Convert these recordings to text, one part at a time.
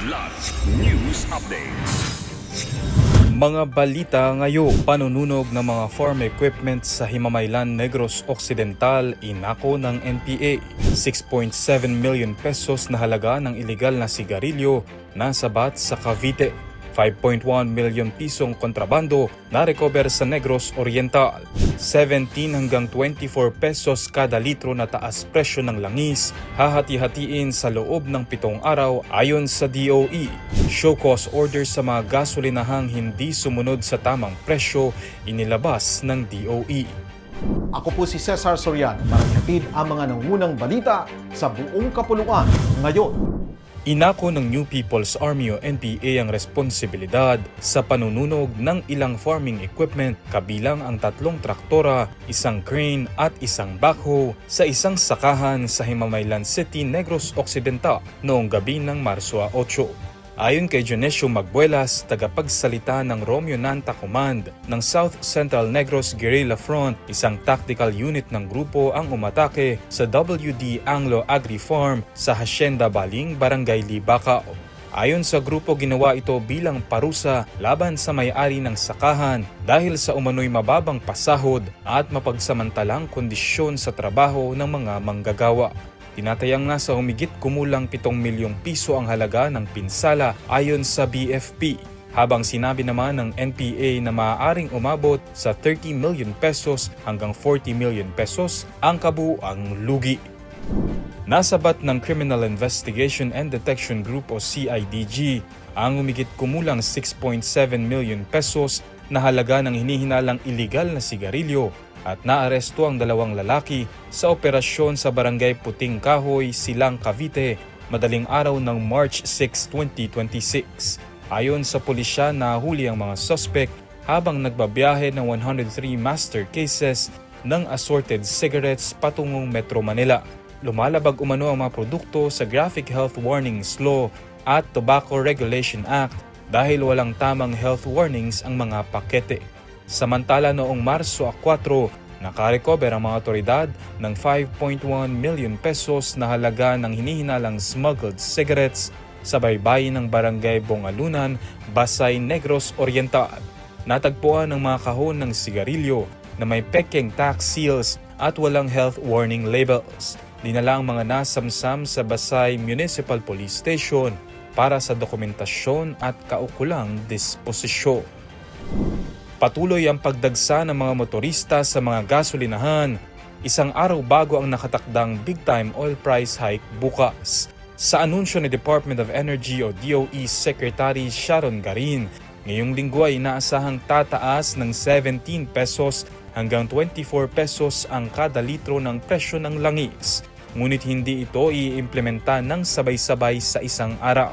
Kidlat News Updates. Mga balita ngayon, panununog ng mga farm equipment sa Himamaylan, Negros Occidental, inako ng NPA. 6.7 million pesos na halaga ng ilegal na sigarilyo nasabat sa Cavite. 5.1 million pisong kontrabando na recover sa Negros Oriental. 17 hanggang 24 pesos kada litro na taas presyo ng langis, hahati-hatiin sa loob ng 7 araw ayon sa DOE. Show cause order sa mga gasolinahang hindi sumunod sa tamang presyo inilabas ng DOE. Ako po si Cesar Soriano para ihatid ang mga nangunang balita sa buong kapuluan ngayon. Inako ng New People's Army o NPA ang responsibilidad sa panununog ng ilang farming equipment kabilang ang 3 traktora, 1 crane at 1 backhoe sa isang sakahan sa Himamaylan City, Negros Occidental noong gabi ng Marso 8. Ayon kay Dionisio Magbuelas, tagapagsalita ng Romeo Nanta Command ng South Central Negros Guerrilla Front, isang tactical unit ng grupo ang umatake sa WD Anglo Agri Farm sa Hacienda Baling, Barangay Libacao. Ayon sa grupo, ginawa ito bilang parusa laban sa may-ari ng sakahan dahil sa umano'y mababang pasahod at mapagsamantalang kondisyon sa trabaho ng mga manggagawa. Tinatayang nasa humigit kumulang 7 milyong piso ang halaga ng pinsala ayon sa BFP, habang sinabi naman ng NPA na maaaring umabot sa 30 million pesos hanggang 40 million pesos ang kabuuang lugi. Nasabat ng Criminal Investigation and Detection Group o CIDG ang humigit kumulang 6.7 million pesos na halaga ng hinihinalang iligal na sigarilyo at naaresto ang 2 lalaki sa operasyon sa Barangay Puting Kahoy, Silang, Cavite, madaling araw ng March 6, 2026. Ayon sa pulisya, nahuli ang mga suspect habang nagbabiyahe ng 103 master cases ng assorted cigarettes patungong Metro Manila. Lumalabag umano ang mga produkto sa Graphic Health Warnings Law at Tobacco Regulation Act dahil walang tamang health warnings ang mga pakete. Samantala noong Marso 4, nakarecover ang mga otoridad ng 5.1 million pesos na halaga ng hinihinalang smuggled cigarettes sa baybayin ng Barangay Bongalunan, Basay, Negros Oriental. Natagpuan ang mga kahon ng sigarilyo na may pekeng tax seals at walang health warning labels. Dinala ang mga nasamsam sa Basay Municipal Police Station para sa dokumentasyon at kaukulang disposisyon. Patuloy ang pagdagsa ng mga motorista sa mga gasolinahan, isang araw bago ang nakatakdang big-time oil price hike bukas. Sa anunsyo ni Department of Energy o DOE Secretary Sharon Garin, ngayong linggo ay inaasahang tataas ng 17 pesos hanggang 24 pesos ang kada litro ng presyo ng langis. Ngunit hindi ito iimplementa ng sabay-sabay sa isang araw.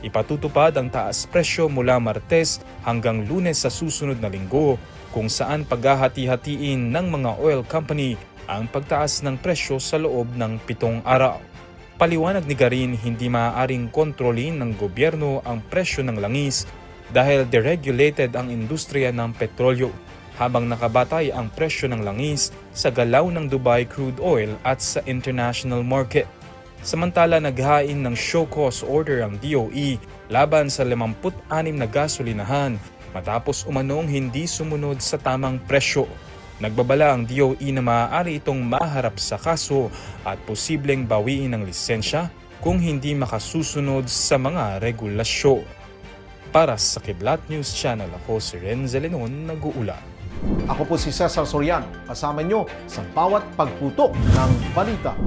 Ipatutupad ang taas presyo mula Martes hanggang Lunes sa susunod na linggo, kung saan paghahati-hatiin ng mga oil company ang pagtaas ng presyo sa loob ng 7 araw. Paliwanag ni Garin, hindi maaaring kontrolin ng gobyerno ang presyo ng langis dahil deregulated ang industriya ng petrolyo, habang nakabatay ang presyo ng langis sa galaw ng Dubai crude oil at sa international market. Samantala, naghain ng show cause order ang DOE laban sa 56 na gasolinahan matapos umanong hindi sumunod sa tamang presyo. Nagbabala ang DOE na maaari itong maharap sa kaso at posibleng bawiin ang lisensya kung hindi makasusunod sa mga regulasyon. Para sa Kidlat News Channel, ako si Renzo Lenon, nag-uula. Ako po si Cesar Soriano, kasama nyo sa bawat pagputok ng balita.